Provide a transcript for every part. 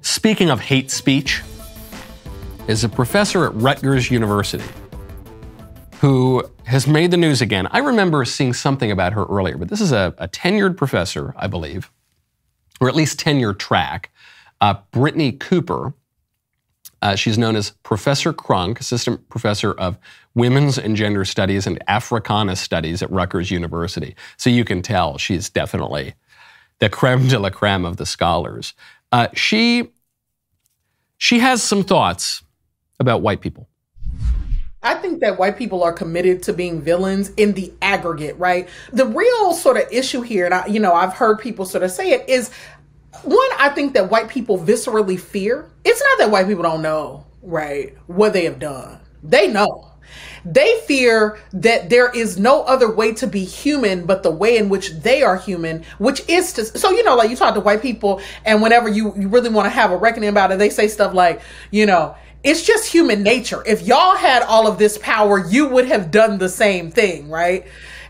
Speaking of hate speech, is a professor at Rutgers University who has made the news again. I remember seeing something about her earlier, but this is a tenured professor, I believe, or at least tenure track, Brittany Cooper. She's known as Professor Crunk, assistant professor of women's and gender studies and Africana studies at Rutgers University. So you can tell she's definitely the creme de la creme of the scholars. She has some thoughts about white people. I think that white people are committed to being villains in the aggregate, right? The real sort of issue here, and I've heard people sort of say it, is one, I think that white people viscerally fear. It's not that white people don't know, right, what they have done. They know. They fear that there is no other way to be human but the way in which they are human, which is to, so, like you talk to white people and whenever you really want to have a reckoning about it, they say stuff like, it's just human nature. If y'all had all of this power, you would have done the same thing, right?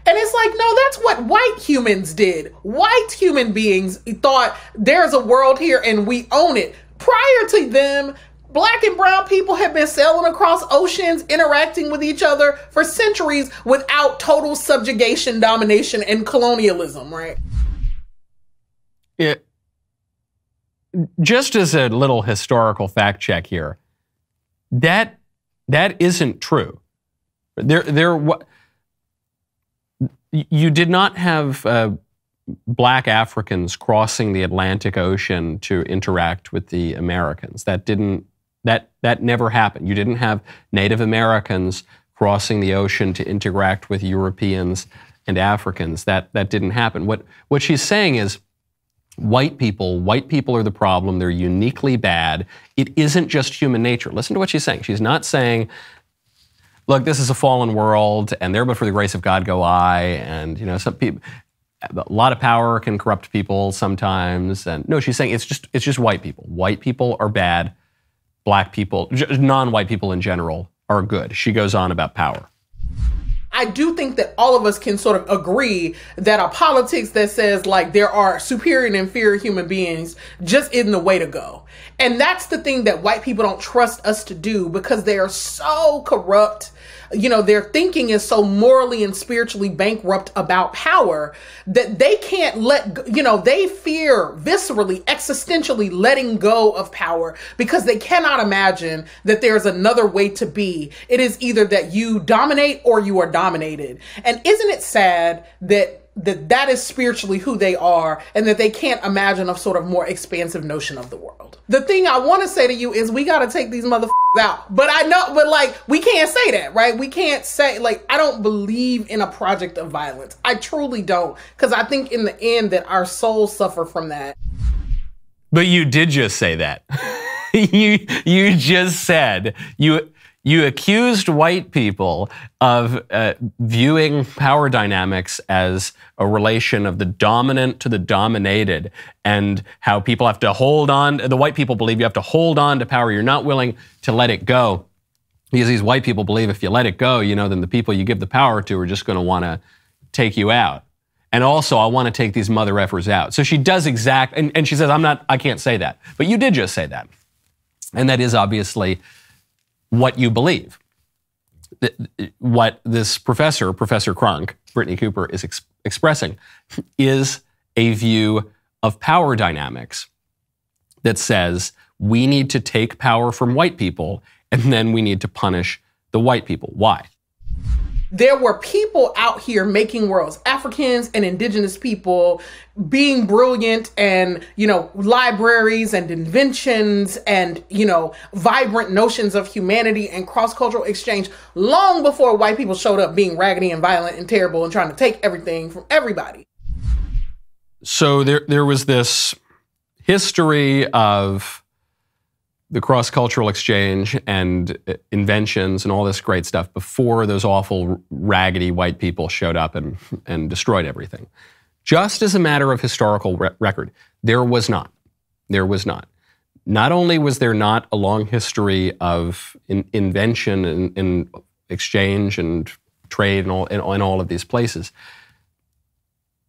And it's like, no, that's what white humans did. White human beings thought there's a world here and we own it. Prior to them, Black and brown people have been sailing across oceans, interacting with each other for centuries without total subjugation, domination, and colonialism, right? Yeah. Just as a little historical fact check here, that isn't true. You did not have Black Africans crossing the Atlantic Ocean to interact with the Americans. That never happened. You didn't have Native Americans crossing the ocean to interact with Europeans and Africans. That didn't happen. What she's saying is white people are the problem. They're uniquely bad. It isn't just human nature. Listen to what she's saying. She's not saying, look, this is a fallen world, and there but for the grace of God go I, and some people, a lot of power can corrupt people sometimes. And no, she's saying it's just white people. White people are bad. Black people, non-white people in general, are good. She goes on about power. I do think that all of us can sort of agree that a politics that says like there are superior and inferior human beings just isn't the way to go. And that's the thing that white people don't trust us to do because they are so corrupt. Their thinking is so morally and spiritually bankrupt about power that they can't they fear viscerally, existentially letting go of power because they cannot imagine that there's another way to be. It is either that you dominate or you are dominated. And isn't it sad that is spiritually who they are and that they can't imagine a sort of more expansive notion of the world? The thing I want to say to you is we got to take these motherfuckers out. But we can't say that, right? We can't say, I don't believe in a project of violence. I truly don't. Because I think in the end that our souls suffer from that. But you did just say that. you just said, you accused white people of viewing power dynamics as a relation of the dominant to the dominated, and how people have to hold on. The white people believe you have to hold on to power. You're not willing to let it go. Because these white people believe if you let it go, then the people you give the power to are just going to want to take you out. And also, I want to take these mother effers out. So she does and she says, I can't say that. But you did just say that. And that is obviously what you believe. What this Professor Crunk, Brittany Cooper, is expressing is a view of power dynamics that says we need to take power from white people and then we need to punish the white people. Why? There were people out here making worlds, Africans and indigenous people being brilliant and, libraries and inventions and, vibrant notions of humanity and cross-cultural exchange long before white people showed up being raggedy and violent and terrible and trying to take everything from everybody. So there was this history of the cross-cultural exchange and inventions and all this great stuff before those awful, raggedy white people showed up and destroyed everything. Just as a matter of historical record, there was not. There was not. Not only was there not a long history of invention and exchange and trade and all of these places,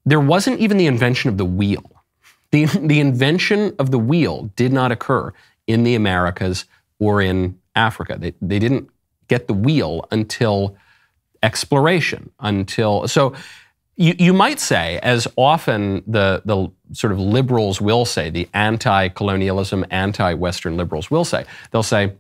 there wasn't even the invention of the wheel. The invention of the wheel did not occur in the Americas or in Africa. They didn't get the wheel until exploration, so you might say, as often the sort of liberals will say, the anti-colonialism, anti-Western liberals will say, they'll say,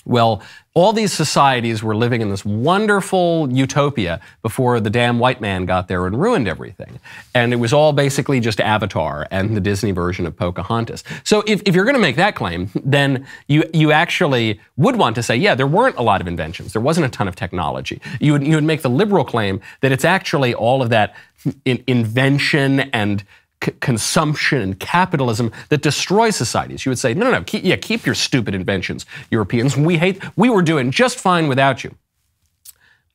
well, all these societies were living in this wonderful utopia before the damn white man got there and ruined everything. And it was all basically just Avatar and the Disney version of Pocahontas. So if you're going to make that claim, then you actually would want to say, yeah, there weren't a lot of inventions. There wasn't a ton of technology. You would make the liberal claim that it's actually all of that invention and consumption and capitalism that destroys societies. You would say, no, keep your stupid inventions, Europeans. We were doing just fine without you.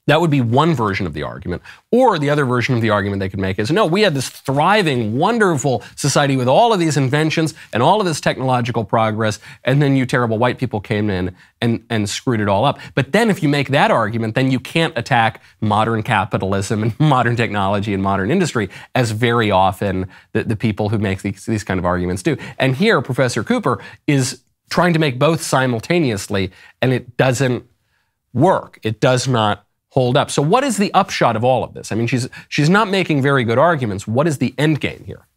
That would be one version of the argument. Or the other version of the argument they could make is, no, we had this thriving, wonderful society with all of these inventions and all of this technological progress, and then you terrible white people came in and screwed it all up. But then if you make that argument, then you can't attack modern capitalism and modern technology and modern industry, as very often the people who make these kind of arguments do. And here, Professor Cooper is trying to make both simultaneously, and it doesn't work. It does not hold up. So what is the upshot of all of this? I mean, she's not making very good arguments. What is the end game here?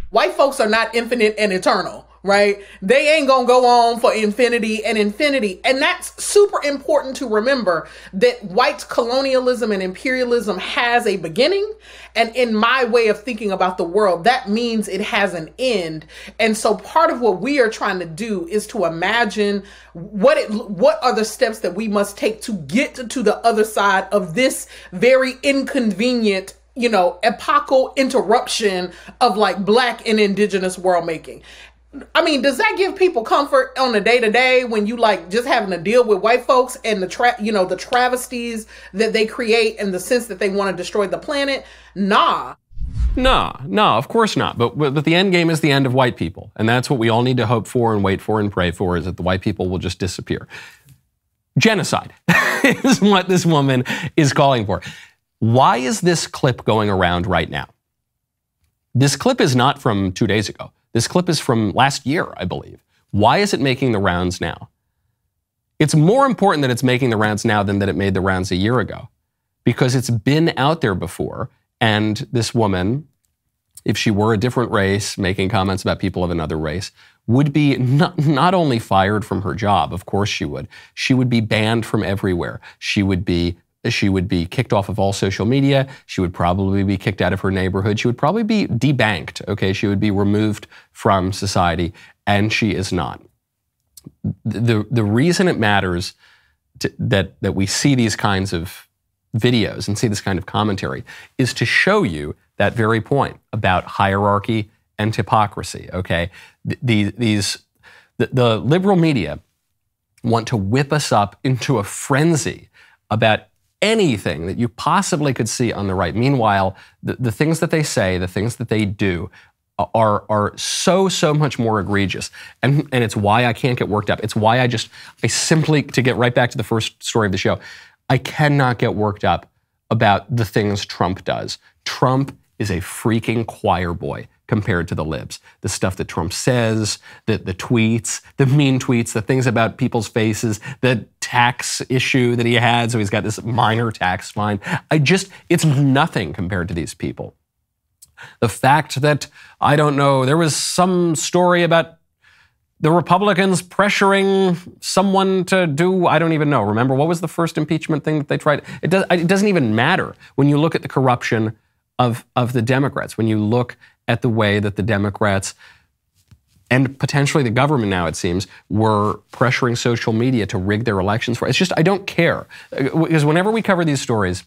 White folks are not infinite and eternal, right? They ain't gonna go on for infinity and infinity. And that's super important to remember, that white colonialism and imperialism has a beginning. And in my way of thinking about the world, that means it has an end. And so part of what we are trying to do is to imagine what are the steps that we must take to get to the other side of this very inconvenient, epochal interruption of like Black and indigenous world making. I mean, does that give people comfort on a day-to-day when you like just having to deal with white folks and the travesties that they create and the sense that they want to destroy the planet? Nah. No, of course not. But the end game is the end of white people. And that's what we all need to hope for and wait for and pray for, is that the white people will just disappear. Genocide is what this woman is calling for. Why is this clip going around right now? This clip is not from 2 days ago. This clip is from last year, I believe. Why is it making the rounds now? It's more important that it's making the rounds now than that it made the rounds a year ago, because it's been out there before. And this woman, if she were a different race, making comments about people of another race, would be not only fired from her job, of course she would be banned from everywhere. She would be kicked off of all social media. She would probably be kicked out of her neighborhood. She would probably be debanked, okay? She would be removed from society, and she is not. The reason it matters that we see these kinds of videos and see this kind of commentary is to show you that very point about hierarchy and hypocrisy, okay? The liberal media want to whip us up into a frenzy about anything that you possibly could see on the right. Meanwhile, the things that they say, the things that they do are so much more egregious. And it's why I can't get worked up. It's why I simply, to get right back to the first story of the show, I cannot get worked up about the things Trump does. Trump is a freaking choir boy compared to the libs. The stuff that Trump says, the tweets, the mean tweets, the things about people's faces, the tax issue that he had, so he's got this minor tax fine. It's nothing compared to these people. The fact that, I don't know, there was some story about the Republicans pressuring someone to do, I don't even know. Remember, what was the first impeachment thing that they tried? It doesn't even matter when you look at the corruption of the Democrats, when you look at the way that the Democrats and potentially the government now, it seems, were pressuring social media to rig their elections for. It's just, I don't care. Because whenever we cover these stories,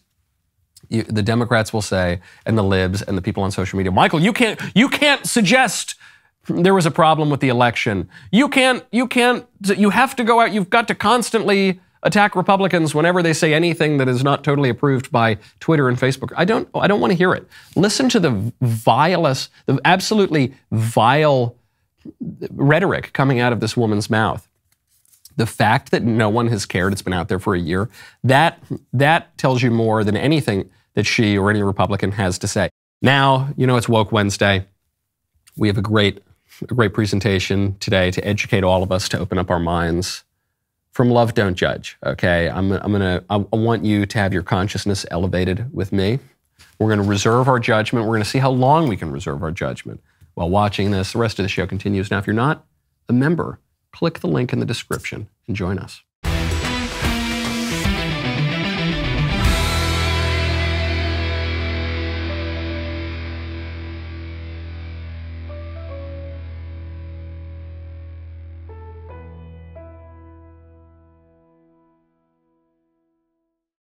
the Democrats will say, and the libs and the people on social media, Michael, you can't suggest there was a problem with the election. You have to go out, you've got to constantly attack Republicans whenever they say anything that is not totally approved by Twitter and Facebook. I don't want to hear it. Listen to the absolutely vile rhetoric coming out of this woman's mouth. The fact that no one has cared, it's been out there for a year, that tells you more than anything that she or any Republican has to say. Now, it's Woke Wednesday. We have a great presentation today to educate all of us, to open up our minds. From Love, Don't Judge, okay? I want you to have your consciousness elevated with me. We're gonna reserve our judgment. We're gonna see how long we can reserve our judgment while watching this. The rest of the show continues. Now, if you're not a member, click the link in the description and join us.